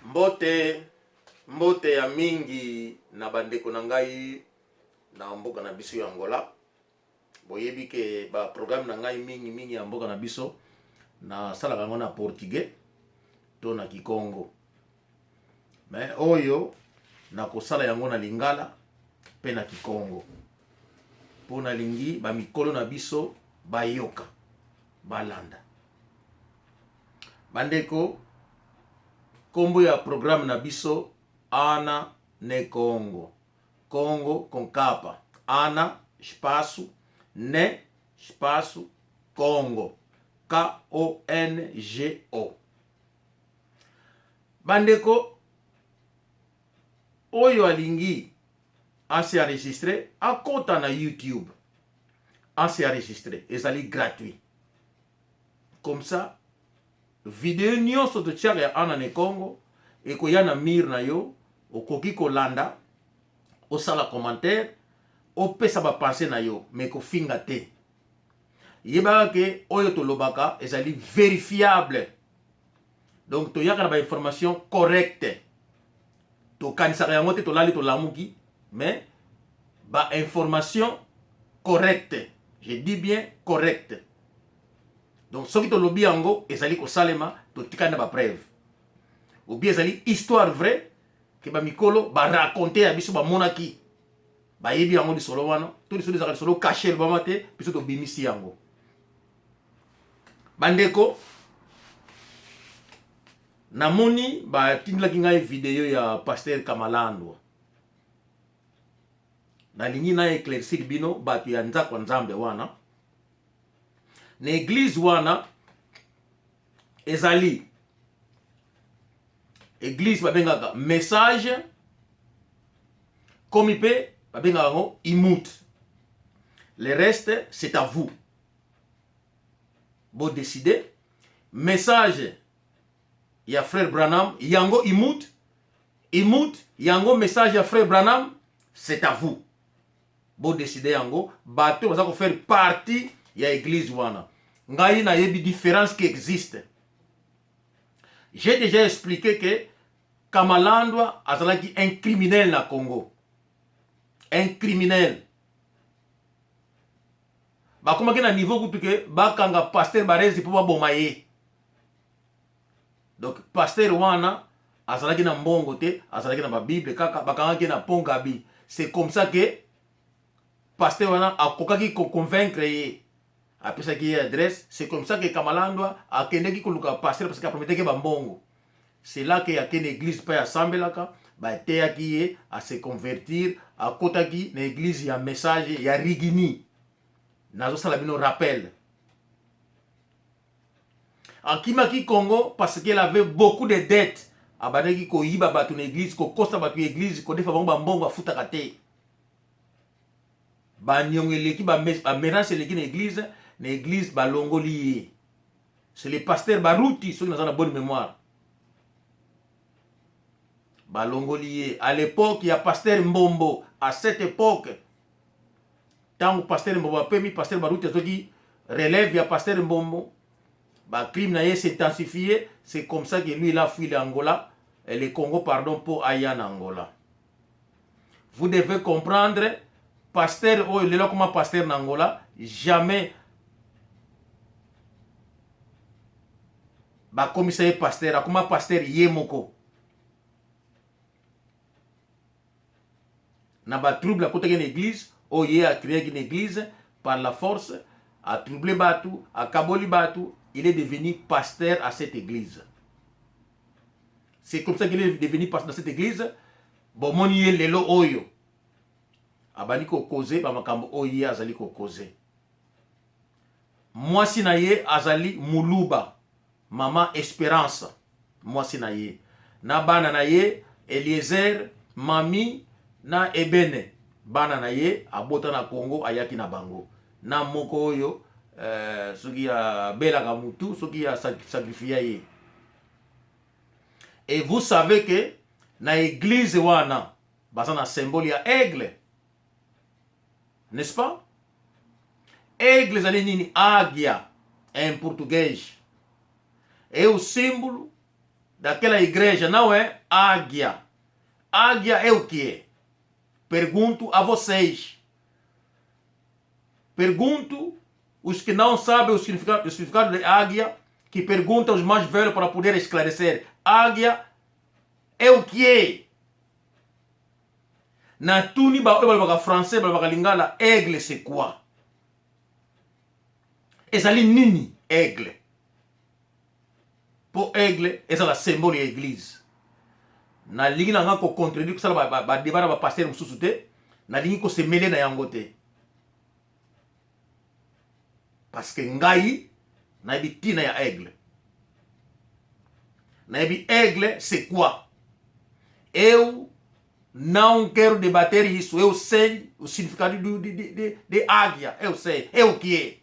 Mbote ya mingi na bandeko na ngai na mboka na biso ya Angola. Boyebi ke ba programme na ngai mingi ya mboka na biso na sala kango na portugais to na kikongo. Mais oyo na kosala yango na lingala pe na kikongo. Pona lingi ba mikolo na biso bayoka balanda. Bandeko, kombo ya programme na biso Ana ne Congo. Congo com capa. Ana espaço ne espaço Congo. Kongo. Bandeko, oyo alingi ase enregistré akota na YouTube. Ase enregistré, ezali gratuit. Comme ça, video nyonso to tiaka ya Ana ne Congo ekoya na mir na yo, okoki kolanda, osala commentaire, opesa ba pensée na yo, mais ko finga te. Yeba ke oyo to lobaka ezali vérifiable. Donc to yaka na ba information correcte. To kanisaka yango te to lali to lamuki, mais ba information correcte. Je dis bien correcte. Donc soki to lobi yango ezali ko salema to tikana ba preuve. Ou bien ezali histoire vraie que ba mikolo ba raconter ya biso ba monaki. Ba yebi yango di solo wana, to di solo solo cacher ba mate biso to bimisi yango. Bandeko, namoni ba tindilaki ngai video ya Pasteur Kamalandwa. Na lingi na éclaircir bino batu ya nzako nzambe wana. Na église wana ezali église babengaka message comme ipe babengaka ngo imut. Le reste c'est à vous. Bon décider message ya frère Branham yango imut yango message ya frère Branham c'est à vous. Bon décider yango bato baza ko faire partie ya église wana. Ngai na yebi différence qui existe. J'ai déjà expliqué que Kamalandwa azalaki un criminel na Congo. Un criminel. Ba koma ke na niveau kutu ke bakanga pasteur barezi po baboma ye. Donc pasteur wana azalaki na mbongo te, azalaki na ba Bible kaka bakanga ke na pongabi. C'est comme ça que pasteur wana akokaki ko convaincre ye. Apesa ki adresse, c'est comme ça que Kamalandwa akendeki koluka pasteur parce qu'il promettait que ba mbongo. C'est là que yake une église pa assemblaka, ba teyaki ye à se convertir, à kotaki na église ya message ya Rigini. Nazo sala bino rappel. Akimaki Congo parce qu'elle avait beaucoup de dettes. Abadaki ko yiba batu na église, ko kosta batu église, ko defa bango ba mbongo afutaka te. Ba nyongeleki ba menace leki na église ba longoli. C'est le pasteur Baruti, ceux qui ont la bonne mémoire. Ba longoli. À l'époque, il y a pasteur Mbombo. À cette époque, tant que pasteur Mbombo a permis, pasteur Baruti a dit relève, il y a pasteur Mbombo. Ba crime n'a s'est intensifié. C'est comme ça que lui, il a fui l'Angola. Et le Congo, pardon, pour Ayan Angola. Vous devez comprendre, pasteur, oh, il est là comme pasteur n'Angola, jamais. Ba commissaire pasteur, akuma pasteur yemoko. Na ba trouble à côté d'une église, oh yé a créé une église par la force, a troublé batu, a kaboli batu, il est devenu pasteur à cette église. C'est comme ça qu'il est devenu pasteur dans cette église. Bon moni lelo oyo. Abani ko causer ba makambo oyo azali ko causer. Moi sinaye azali Muluba. Maman Espérance, moi c'est naye. Na bana naye Eliezer, Mami na Ebene. Bana naye abota na Congo ayaki na bango. Na moko oyo soki ya bela kamutu, soki ya sacrifier ye. Et vous savez que na église wana basa na symbole ya aigle. N'est-ce pas? Aigle zali nini? Águia en português. É o símbolo daquela igreja não é águia. Águia é o que é? Pergunto a vocês. Pergunto os que não sabem o significado de águia, que perguntam os mais velhos para poder esclarecer. Águia é o que é? Na tuni ba français ba lingala, aigle c'est quoi? Ezali nini aigle? Pour aigle, ezala symbole ya église. Na lingi na nga ko contredire ko sala ba débat na ba pasteur mususu te, na lingi ko se mêler na yango te. Parce que ngai na yebi tina ya aigle. Na yebi aigle c'est quoi? Eu não quero debater isso. Eu sei o significado de águia. Eu sei. É o que é.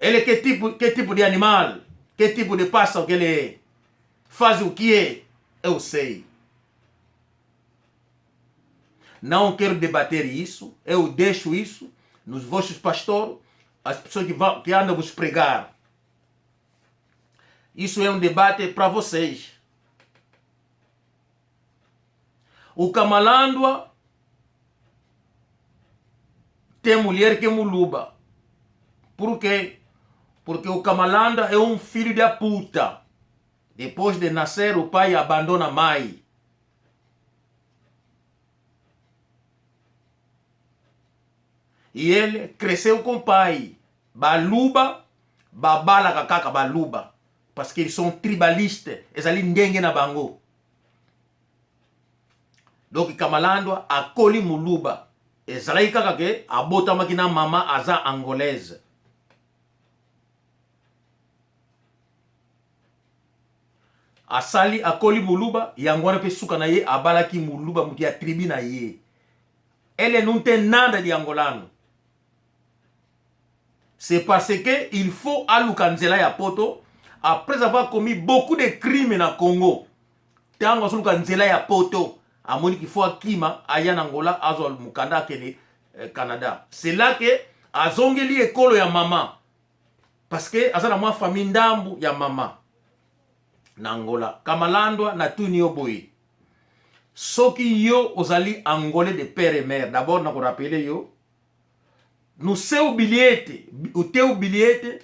Ele é que tipo de animal? Que tipo de pássaro que ele é? Faz o que é? Eu sei. Não quero debater isso. Eu deixo isso nos vossos pastores, as pessoas que andam vos pregar. Isso é um debate para vocês. O Kamalandwa tem mulher que é muluba. Por quê? Porque o Kamalandwa é um filho da puta. Depois de nascer, o pai abandona a mãe. E ele cresceu com o pai. Baluba, babala kakaka baluba. Parce que eles são tribalistas. Eles ali ninguém na bango. Donc Kamalandwa akoli muluba. Ezalaki kaka ke abotamaki na mama aza angolaise. Asali akoli muluba, yango wana pe suka na ye abalaki muluba muti ya tribi na ye. Elle não tem nada de angolano. C'est parce que il faut aluka nzela ya poto après avoir commis beaucoup de crimes na Congo. Tango suluka nzela ya poto. Amoni qu'il faut akima aya na Angola azo mukanda kene Canada. C'est là que azongeli ekolo ya mama. Parce que azana mwa famille ndambu ya mama na Angola. Kamalandwa na tuni yo boye. Soki yo ozali angolais de père et mère. D'abord na ko rappeler yo. Nous seu bilhete, o teu bilhete.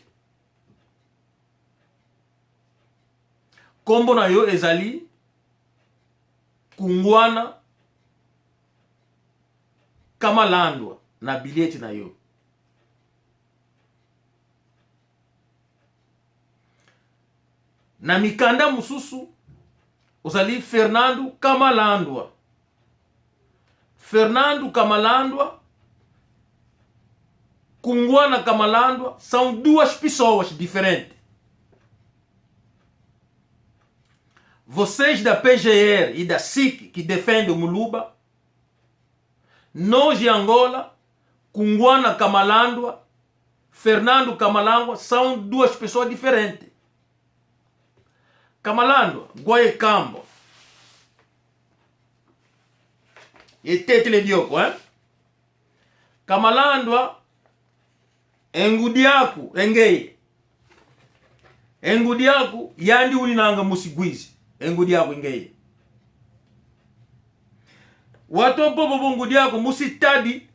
Kombo na yo ezali Kungwana Kamalandwa na bilhete na yo. Na mikanda mususu ozali Fernando Kamalandwa. Fernando Kamalandwa, Kungwana Kamalandwa são duas pessoas diferentes. Vocês da PGR e da SIC que defendem o Muluba, nós de Angola, Kungwana Kamalandwa, Fernando Kamalandwa são duas pessoas diferentes. Kamalandwa, Guaiacambo. E Tetele Dioko, hein? Kamalandwa, Engudiaku, Engei. Engudiaku, Yandi Uninanga Musigwizi. Engudiaku, Engei. Watu popo Engudiaku, Musitadi,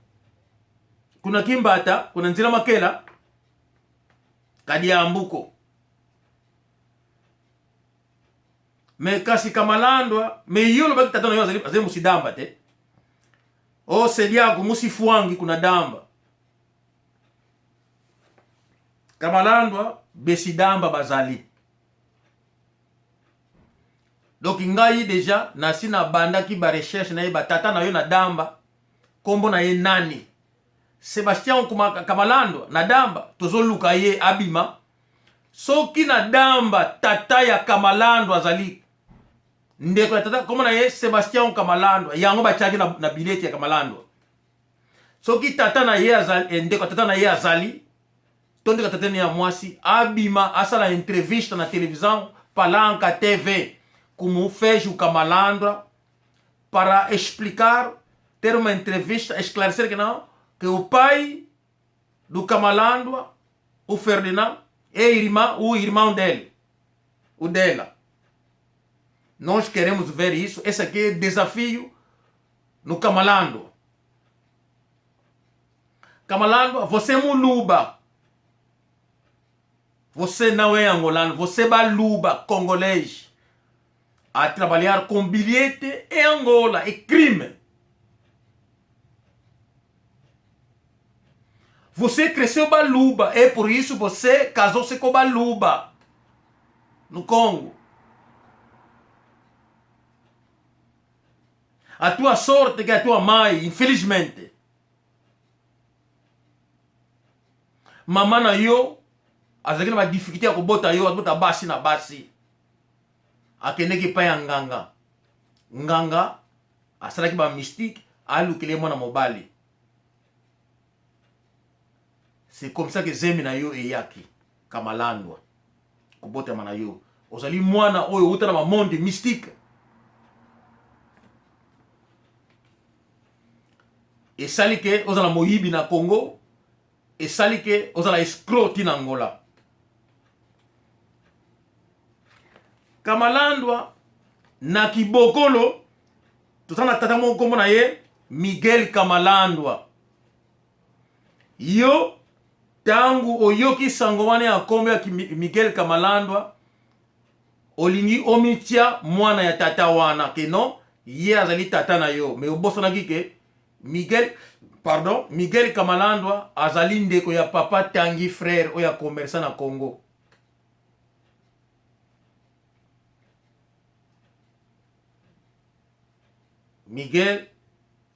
kuna Kimbata, kuna Nzila Makela, Kadia Ambuko. Me kasi Kamalandwa, me yolo baki tatano yo azali musidamba te. O sediaku musifuangi kuna damba. Kamalandwa besidamba bazali. Donc ngai déjà nasi na banda ki ba recherche na ye batata na yo na damba. Kombo na ye nani? Sébastien Kamalandwa na damba tozoluka ye abima. Soki na damba tata ya Kamalandwa azali ndeko ya tata kombo na ye Sébastien Kamalandwa yango bachaki na bilete ya Kamalandwa. Soki tata na ye azali ndeko tata na ye azali tondeka tata ya mwasi abima asala entrevista na televisão Palanca TV como fez o Kamalandwa para explicar, ter uma entrevista, esclarecer que não, que o pai do Kamalandwa, o Ferdinand, é o irmão dele, o dela. Nós queremos ver isso. Esse aqui é desafio no Kamalandwa. Kamalandwa, você é muluba. Você não é angolano, você é baluba, congolês. A trabalhar com bilhete em Angola, é crime. Você cresceu baluba, é por isso você casou-se com baluba no Congo. A tua sorte que é a tua mãe, infelizmente. Mamana yo, azakina ma difficulté ya kobota yo, abota basi na basi. Akeneki pa ya nganga. Nganga, asalaki ba mystique, alukile mwana mobali. C'est comme ça que zemi na yo eyaki, Kamalandwa. Kobota mana yo. Ozali mwana oyo uta na ma monde mystique. Esali ke ozala moyibi na Congo, esali ke ozala escroc tina Angola. Kamalandwa na kibokolo totana tata mo kombo na ye Miguel Kamalandwa. Yo tangu oyoki sango wana ya kombo ya Miguel Kamalandwa, olingi omitia mwana ya tata wana ke non ye azali tata na yo, me obosonaki ke Miguel Kamalandwa azali ndeko ya papa Tanguy frère oya commerçant na Congo. Miguel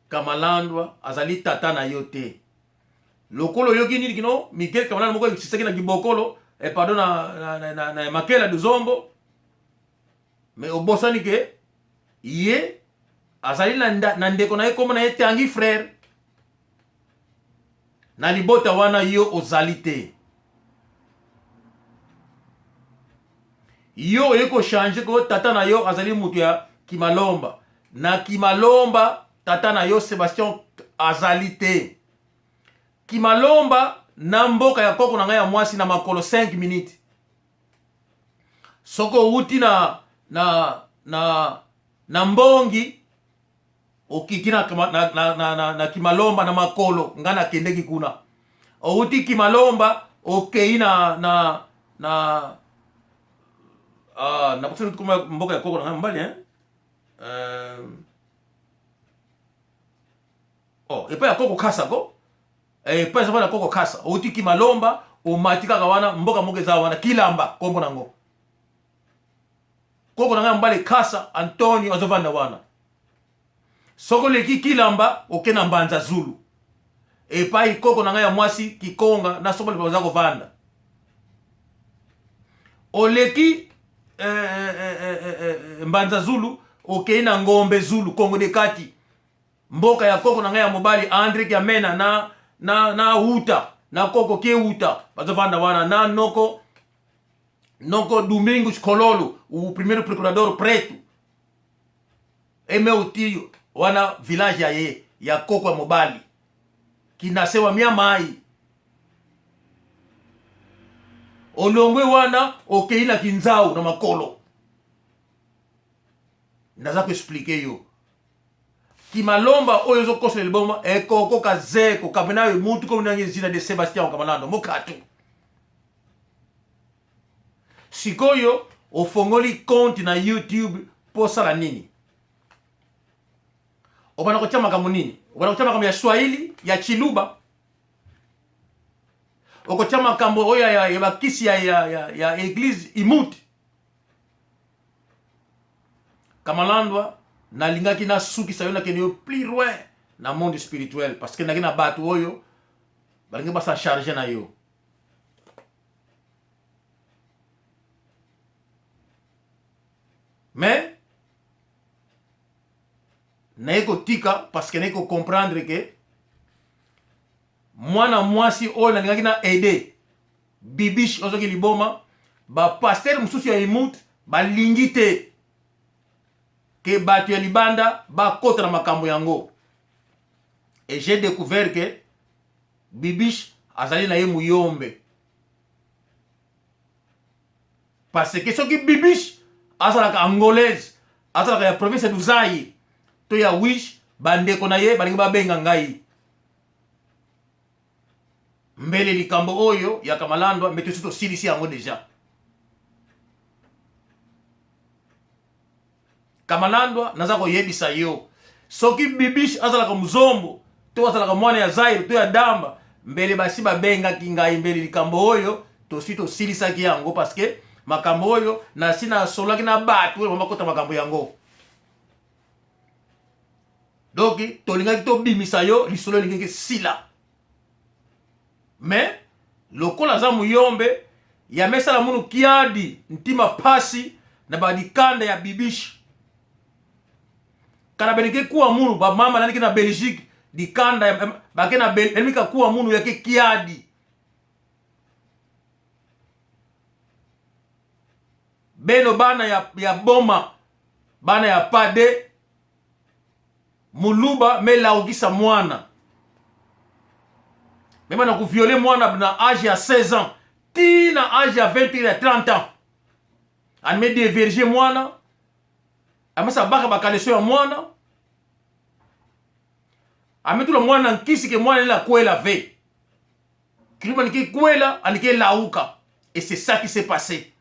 Kamalandwa azali tata na yo te. Lokolo yoki nini kino Miguel Kamalandwa moko yisaki na kibokolo pardon na makela de zombo. Me obosani ke ye azali na ndeko na ye komo na ye Tanguy frère. Na libota wana yo ozali te. Yo yeko changer ko tata na yo azali mutu ya Kimalomba. Na Kimalomba tata na yo Sébastien azali te. Kimalomba na mboka ya koko na ngai ya mwasi na makolo 5 minutes. Soko uti na mbongi okiki na Kimalomba na makolo ngana kendeki kuna. Outi Kimalomba okei na kusema kuma mboka ya koko na mbali epa ya koko kasa ko epa ya koko kasa outi Kimalomba omatika kawana mboka moke za wana Kilamba kombo nango koko na mbali kasa Antonio azovanda wana. Soko leki Kilamba okena Mbanza Zulu. Epa ikoko na ngai ya mwasi Kikonga na soko lipa zako vanda. Oleki Mbanza Zulu okei na Ngombe Zulu Kongo de Kati. Mboka ya koko na ngai ya mobali Andre Kiamena na Uta na koko ke Uta bazovanda wana na Noko Domingos Kololo o primeiro procurador preto. Meu tio wana village ya koko ya mobali kinasewa mia mai olongwe wana okei na Kinzau na makolo. Ndaza ku expliquer yo Kimalomba oyo zo kosa liboma ekoko kazeko kabena yo mutu ko nangi zina de Sébastien Kamalandwa mokatu. Sikoyo ofongoli compte na YouTube posala nini? Obana kochama kama nini? Obana kochama kama ya Swahili, ya Chiluba. Okochama kama oya ya bakisi ya Église Imut. Kamalandwa na lingaki na suki sayona kenyo plus loin na monde spirituel parce que nakina batu oyo balingi basa charger na yo. Mais naiko tika parce que naiko comprendre que mwana mwasi oyo nalingaki na aider bibish ozoki liboma ba pasteur mususu ya Imut balingi te que batu ya libanda ba kota na makambo yango. Et j'ai découvert que bibish azali na ye muyombe parce que soki bibish azalaka angolaise azalaka ya province du Zaïre to ya wish bandeko na ye balingi babenga ngai mbele likambo oyo ya Kamalandwa mbe tosi tosilisi yango deja. Kamalandwa naza koyebisa yo soki Bibiche azalaka muzombo to azalaka mwana ya Zaïre to ya Damba mbele basi babengaki ngai mbele likambo oyo tosi tosilisaki yango parce que makambo oyo nasi nasololaki na bato oyo bakota makambo yango. Donc tolingaki tobimisa yo lisolo elingaki sila. Mais lokola za muyombe ya mesala munu kiadi ntima pasi na badikanda ya Bibiche. Kana benike kuwa munu ba mama naniki na Belgique dikanda ya bakena benike kuwa munu yake kiadi. Beno bana ya boma bana ya pade muluba me laugisa mwana. Même na violer mwana na âge ya 16 ans. Ti na âge ya 20 à 30 ans. An me déverger mwana. Amasa baka bakaleso ya mwana. Ametu la mwana nkisi ke mwana la kwela ve. Kilima niki kwela anike lauka. Et c'est ça qui s'est passé.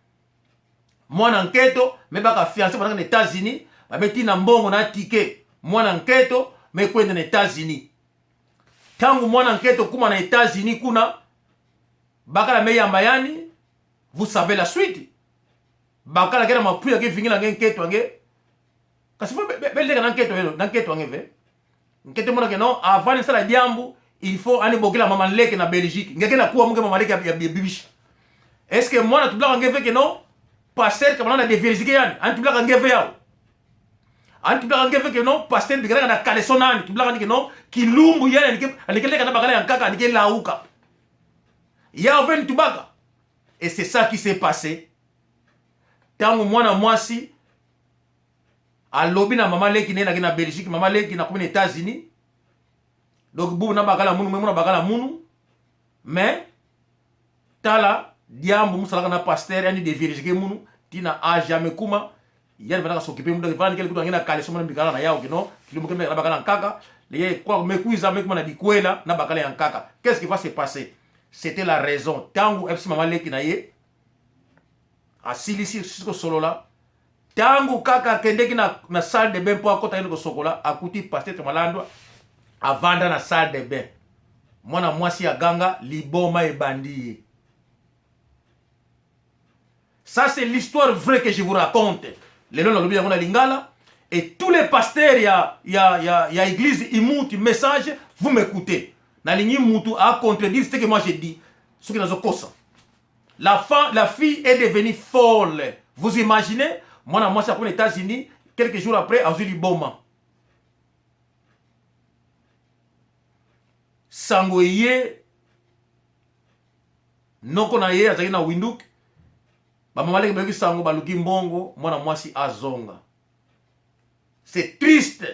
Mwana nketo me baka fiancé pendant les États-Unis, ba meti na mbongo na ticket. Mwana nketo me kwenda na États-Unis. Tangu mwana nketo kuma na États-Unis kuna bakala me yambayani, vous savez la suite. Bakala kena mapuya ke vingila nketo ange. Kasi fo belde na nketo ange ve. Nketo mona ke non avant ça la diambu, il faut aller bokela mama leke na Belgique. Ngeke na kuwa munge mama leke ya Bibiche. Est-ce que mwana tubla ange ve ke non pasteur kama na de vérifier yani, an tubla ange ve yao. An tubla ange ve ke non pasteur bigala na kalesonani, tubla ange ke non kilumbu yani anikele kana bakala ya nkaka anikele lauka. Ya ven tubaka. Et c'est ça qui s'est passé. Tangu mwana mwasi alobi na mama leki nena na Belgique, mama leki na kumene États-Unis. Donc bubu na bakala munu, memu na bakala munu. Mais tala diambu musalaka na pasteur yani de vérifier munu tina a jamais kuma yani vanaka s'occuper munu vana kele kutu ngena kale somana bikala na yao kino kilimu kembe na bakala nkaka les quoi mekuiza mekuma na dikwela na bakala ya nkaka. Qu'est-ce qui va se passer? C'était la raison. Tangu FC mama leki na ye asilisi siko solola. Tangu kaka kendeki na salle de bain po akota yeno sokola akuti pasteur Kamalandwa avanda na salle de bain. Mwana mwasi ya ganga liboma ebandi. Ça c'est l'histoire vraie que je vous raconte. Le nom de la Lingala et tous les pasteurs ya église imuti message vous m'écoutez. Na lingi mutu a contredire ce que moi j'ai dit. Ce que nous avons la fille est devenue folle. Vous imaginez? Moi c'est aux États-Unis quelques jours après à Zuliboma. Sangoye noko na ye azaki na Windhoek. Ba mama leki beki sango baluki mbongo mwana mwasi azonga. C'est triste.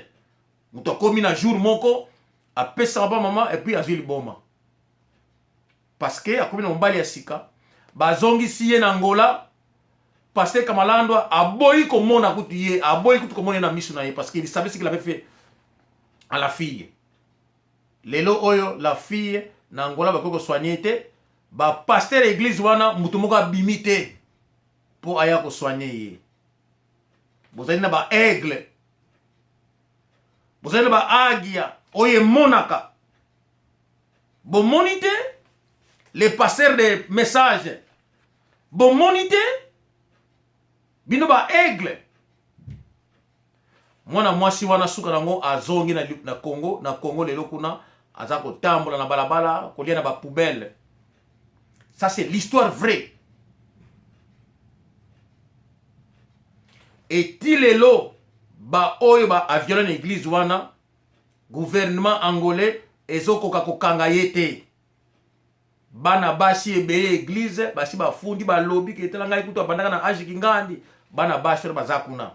Muto komi na jour moko a pesa ba mama et puis azuli boma. Parce que akomi na mbali ya sika bazongi siye na Angola parce que Kamalandwa aboyi komona kutu ye, aboyi kutu komona na misu na ye parce qu'il savait ce qu'il avait fait à la fille. Lelo oyo la fille na Angola bakoko soigner te ba pasteur église wana mutu moko abimite pour aya ko soigner ye. Bozali na ba aigle. Bozali na ba agia oye monaka. Bon monite les passeurs de messages. Bon monite bino ba aigle. Mwana mwasi wana suka nango azongi na Congo, na Congo lelo kuna azako tambola na balabala kolia na ba poubelle. Ça c'est l'histoire vraie. Et tilelo ba oyo ba aviola na église wana gouvernement angolais ezokoka kokanga yete. Bana basi ebeye église basi bafundi ba lobby ketela ngai kutu abandaka na age kingandi bana basi bazakuna.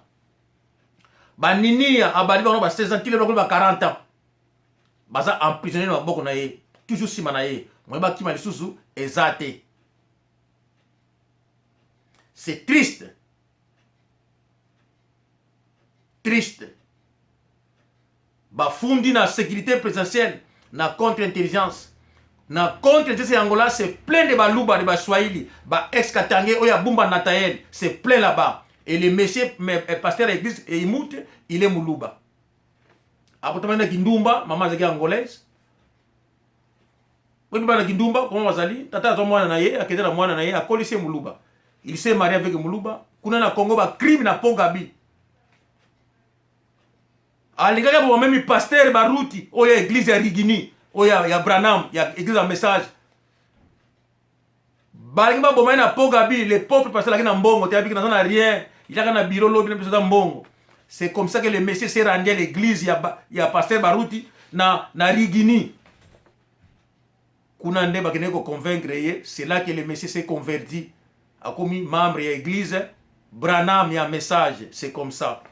Baninia abali ba 16 ans tilelo ba 40 ans. Baza emprisonné na boko na ye toujours sima na ye. Moyeba kima lisusu ezate. C'est triste. triste. Bafundi na sécurité présidentielle, na contre-intelligence. Na contre-intelligence Angola, c'est plein de baluba, de baswahili, ba ex-Katangé, oya Bumba Natael, c'est plein là-bas. Et le monsieur, pasteur de l'église, il est moulouba. Après, tu as Kindumba, maman est angolaise. Quand tu as Kindumba, comment Wazali, tata a mwana na ye, a kete na mwana na ye, a collé moulouba. Il s'est marié avec moulouba. Kuna na Congo, ba crime na Pongabi. Alingaka pour même pasteur baruti, oya église ya Rigini, oya ya Branham, ya église en message. Balingba bomai na Pongabi, les pauvres pasteurs là qui na mbongo, tu as vu que n'a rien, il a un bureau lobby na mbongo. C'est comme ça que le monsieur s'est rendu à l'église, il y a pasteur baruti na Rigini. Kuna nde bakene ko convaincre, c'est là que le monsieur s'est converti. A commis membre de l'église, Branham, il y a un message, c'est comme ça.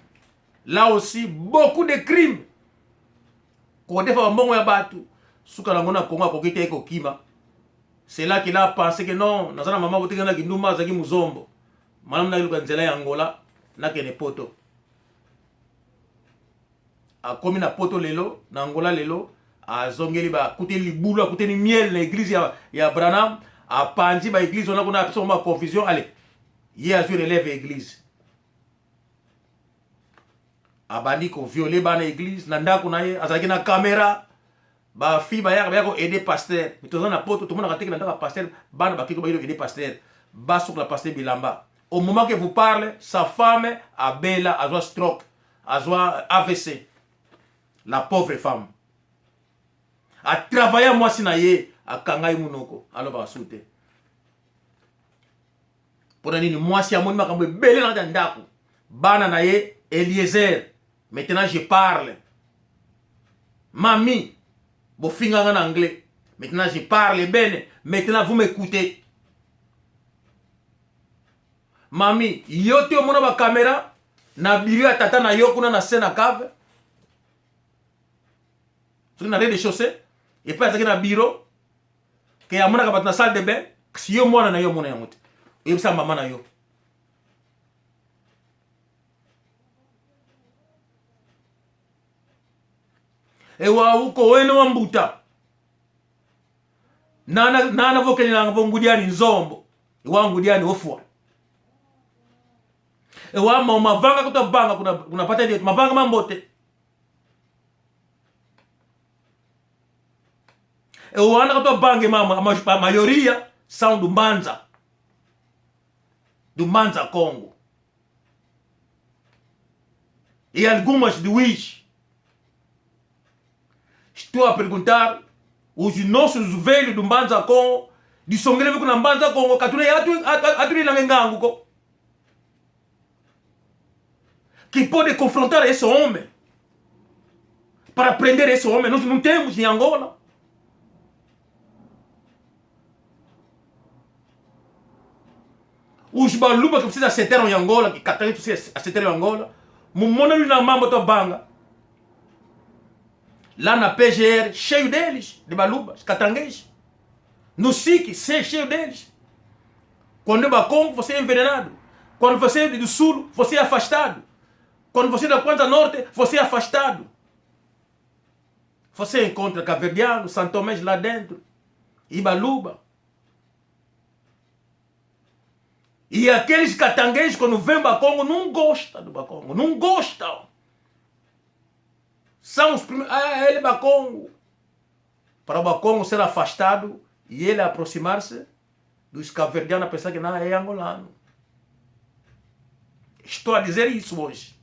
Là aussi, beaucoup de crimes. Quand on a battu, c'est là qu'il a pensé que non, maman muzombo. Madame na Angola, na kene poto. A komi na poto lelo, na Angola lelo, a zongeli ba koute libulu, koute ni miel na église ya Branham, a panzi ba église on a absolument confusion. Allez, hier je relève l'église. Abandi ko violer ba na église na ndako na ye azaki na caméra ba fi ba ya ko aider pasteur mitoza na poto tout le monde a raté que na ndako pasteur bana ba kiko ba aider pasteur ba sur la pasteur Bilamba. Au moment que vous parlez, sa femme a bela a stroke, a AVC. La pauvre femme a travaillé moi si na ye a kangai munoko alors ba soute pour nini moi si amoni makambo bele na ndako bana na ye Eliezer. Maintenant je parle. Mamie, vous finissez en anglais. Maintenant je parle bien. Maintenant vous m'écoutez. Mamie, yote au monde ba caméra na biri ya tata na yo kuna na scène cave. Tu n'as rien de chaussée et pas na bureau que ya mona ka na salle de bain, si yo mona na yo mona yamote. Et ça maman na yo. Ewa uko wene wa mbuta nana vokeli na ngudiani nzombo ewa ngudiani ofwa ewa mavanga kutabanga kuna pata ndio mavanga mambote ewa na kutabanga mama mayoria sound Dumbanza Congo e algumas de wish. Estou a perguntar os nossos velhos do Mbanza Congo, de Songre com Mbanza Congo, que pode confrontar esse homem para prender esse homem. Nós não temos em Angola. Os baluba que precisam aceitar em Angola, que Catarina precisa aceitar em Angola, mumona na mamba tua banga. Lá na PGR, cheio deles, de balubas, catanguês. No SIC, cheio deles. Quando é Bacongo, você é envenenado. Quando você é do Sul, você é afastado. Quando você é da Ponta Norte, você é afastado. Você encontra Caverdiano, Santomés lá dentro, Ibaluba. E aqueles catanguês, quando vêm Bacongo, não gostam do Bacongo, não gostam. São os primeiros. Ele é Bacongo. Para o Bacongo ser afastado e ele aproximar-se dos caverdianos a pensar que não é angolano. Estou a dizer isso hoje.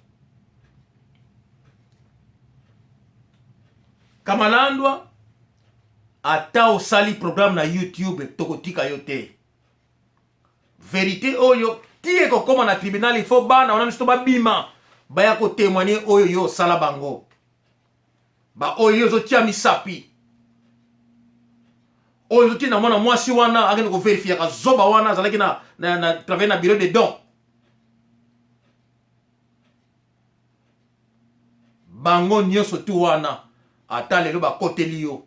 Kamalandwa, até o sali programa na YouTube, tokotika yote. Vérité oyo, tie ko koma na tribunal, il faut bana, on a misto ba bima. Baya ko témoigner oyo yo sala bango. Ba oyo zo tia misapi. Oyo zo tia na mwana mwasi wana, agene ko vérifier ka zoba wana, zalaki na travailler na bureau de dons. Bango nyoso tu wana, ata lelo ba koteli yo.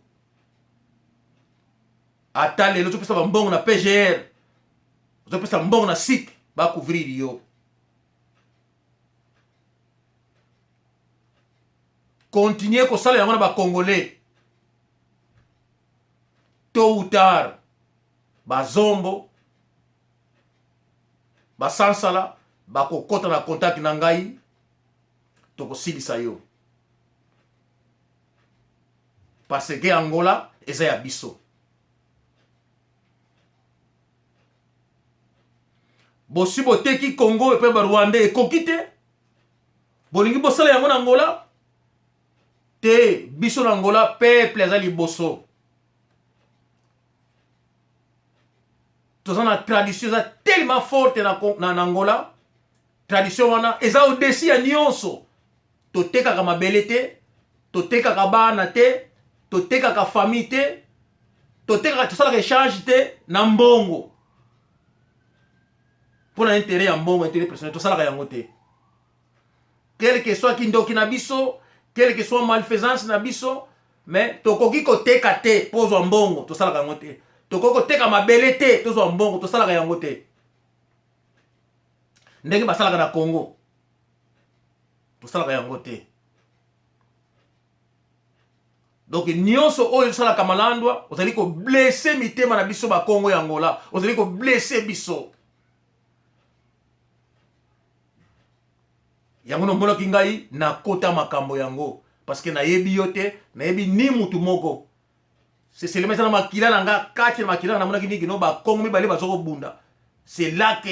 Ata lelo zo pesa ba mbongo na PGR. Zo pesa mbongo na SIC, ba couvrir yo. continuer kosala yango na ba-Congolais. Tôt ou tard, bazombo, basansala, bakokota na contact na ngai, tokosilisa yo. Parce que Angola, eza ya biso. Bosi boteki Congo epe ba Rwanda ekoki te. Bolingi bosala yango na Angola te, biso na Angola peuple eza liboso. Toza na tradition eza tellement forte na Angola. Tradition wana eza au-dessus ya nyonso. Totekaka mabele te, totekaka bana te, totekaka famille te, tosalaka échange te na mbongo. Pour l'intérêt ya mbongo, intérêt personnel, tosalaka yango te. Quel que soit kindoki na biso, quel que soit malfaisance na biso, mais tokoki koteka te pozwa mbongo, tosalaka yango te. Tokoki koteka mabele te, tozwa mbongo, tosalaka yango te. Ndenge basalaka na Congo, tosalaka yango te. Donc nyonso oyo tosalaka malandwa, ozali ko blesser mitema na biso ba Congo ya Angola, ozali ko blesser biso. Yango no mona kingai na kota makambo yango parce que na yebi yote na yebi ni mutu moko. C'est seulement ça na makila nanga kati na makila na mona kingi no ba Congo mi bale bazoko bunda. C'est là que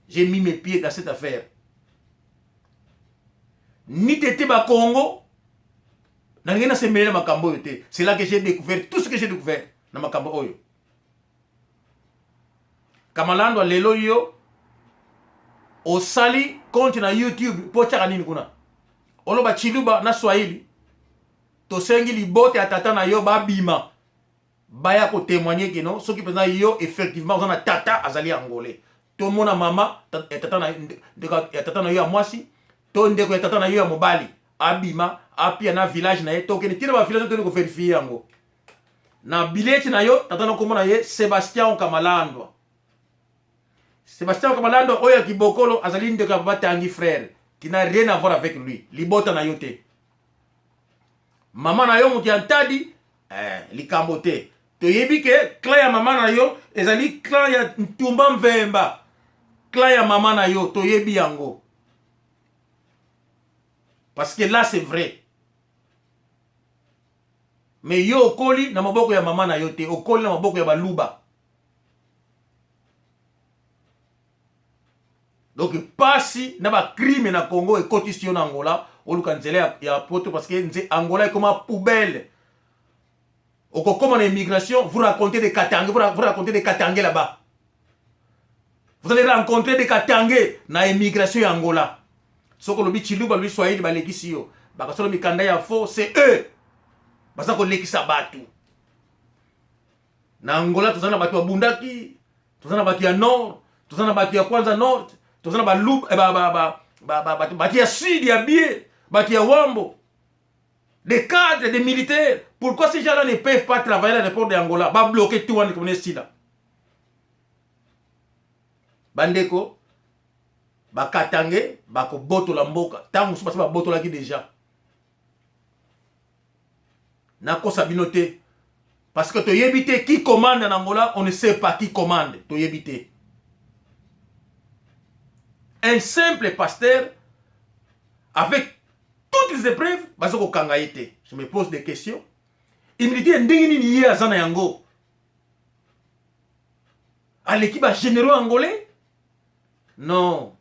j'ai mis mes pieds dans cette affaire. Ni tete ba Congo na ngena se mêler makambo yote. C'est là que j'ai découvert tout ce que j'ai découvert na makambo oyo. Kamalando lelo yo osali compte na YouTube po tchaka nini kuna. Oloba Chiluba na Swahili. Tosengi libote ya tata na yo babima. Baya ko témoigner que non, ce qui présent yo effectivement on a tata azali angolais. To mona mama tata na yo ya mwasi, to ndeko tata na yo ya mobali. Abima apia na village na ye to kene tira ba village to ko vérifier yango. Na bileti na yo tata na komona ye Sébastien Kamalando. Sébastien Kamalando oya kibokolo azali ndeko ya Tangi frère qui n'a rien à voir avec lui. Libota na yote. Maman na yo muti antadi likambo te. Toyebi ke clan ya maman na yo ezali clan ya Ntumba Mvemba. Clan ya maman na yo toyebi yango. Parce que là c'est vrai. Mais yo okoli na maboko ya maman na yo te, okoli na maboko ya baluba. Donc pasi na ba crime na Congo et cotistion na Angola, oluka nzela ya poto parce que Angola est comme une poubelle. Au comment on immigration, vous racontez des Katangais, vous racontez des Katangais là-bas. Vous allez rencontrer des Katangais na immigration ya Angola. Soko lobi Chiluba lui Swahili ba lekisi yo. Ba kasolo mikanda ya faux, c'est eux. Basa ko lekisa batu. Na Angola tozana batu ya Bundaki, tozana batu ya Nord, tozana batu ya Kwanza Nord. Tous les gens qui sud, ya Bié, qui Wambo, des cadres, des militaires. Pourquoi ces gens-là ne peuvent pas travailler à l'aéroport d'Angola? Ba bloquer tout le monde ici là. Bandeko, ba Katangé, ba ko boto la mboka. Tant que ba boto la qui déjà. Nako sabinote. Parce que tu yébité qui commande en Angola, on ne sait pas qui commande. Tu yébité. Un simple pasteur, avec toutes les épreuves, je me pose des questions. Il me dit, il y a un yango. À l'équipe généraux angolais? Non.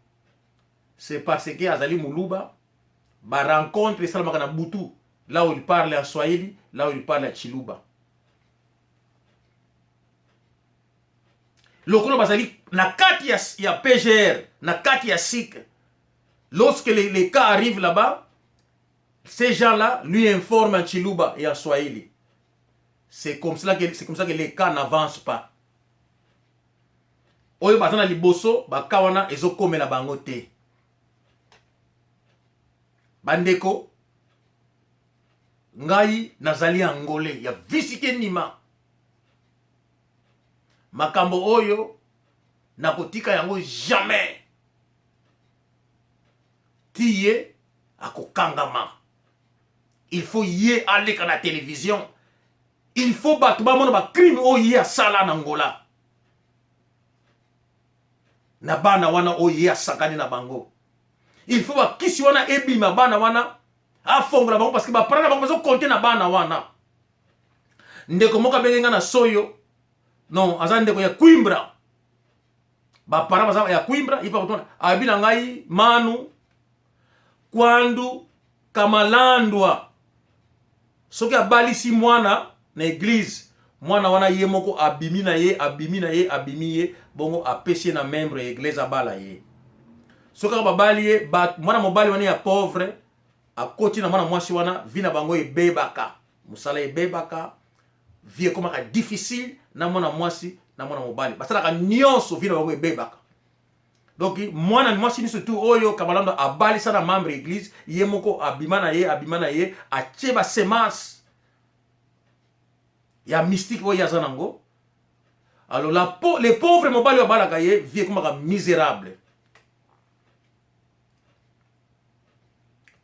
C'est parce que Azali Moulouba rencontre Salmakana Boutou, là où il parle en Swahili, là où il parle en Chiluba. Lokolo bazali na kati ya PGR, na kati ya SIC. Lorsque les cas arrivent là-bas, ces gens-là lui informent en Chiluba et en Swahili. C'est comme ça que les cas n'avancent pas. Oyo batana liboso bakawana ezokomela bango te. Bandeko ngai nazali angolais ya visike nima. Makambo oyo nakotika yango jamais. Tiye akokangama. Il faut y aller à la télévision. Il faut battre le crime au y a sala en Angola. Na bana wana o y a sakani na bango. Il faut ba kisi wana ebi ma bana wana a fongola bango parce que ba prana bango zo compter na bana wana. Ndeko moka benga na soyo. Non, aza ndeko ya Coimbra. Ba para baza ya Coimbra ipa kutona abila ngai manu kwandu kamalandwa. Soki abalisi mwana na église mwana wana ye moko abimi na ye bongo apesi na membre ya église abala ye. Soki babali ye mwana mobali wana ya pauvre akoti na mwana mwasi wana vina bango ebebaka musala ebebaka vie komaka difficile na mwana mwasi na mwana mobali basalaka nyonso vina bango ebebaka. Donc mwana mwasi ni surtout oyo kamalando abali sana membre église ye moko abima na ye atie ba semence ya mystique oyo yazanango. Alors les pauvres mobali babalaka ye vie komaka misérable.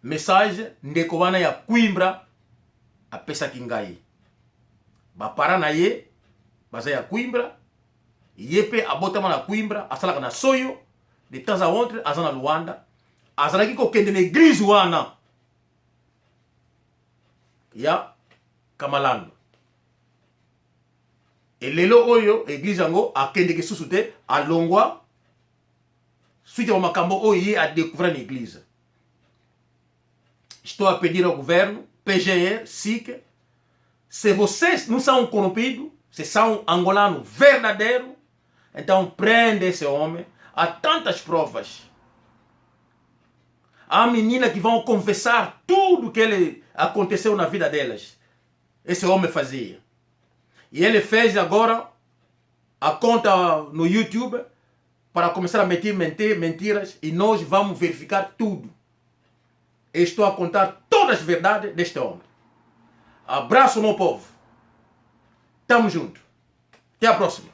Message ndeko wana ya Coimbra apesa kingai. Ba para na ye baza ya Coimbra ye pe abotama na Coimbra asalaka na soyo de temps à autre azana Luanda azalaki ko kende na église wana ya Kamalando. Et lelo oyo église yango akende ke susu te alongwa suite au makambo oyo a découvert l'église. Je dois pedir au governo, PGR, SIC, se vocês não são corrompidos, se são angolanos verdadeiros, então prende esse homem. Há tantas provas. Há meninas que vão confessar tudo que ele aconteceu na vida delas. Esse homem fazia. E ele fez agora a conta no YouTube para começar a mentir mentiras e nós vamos verificar tudo. Eu estou a contar todas as verdades deste homem. Abraço, meu povo. Tamo junto. Até a próxima.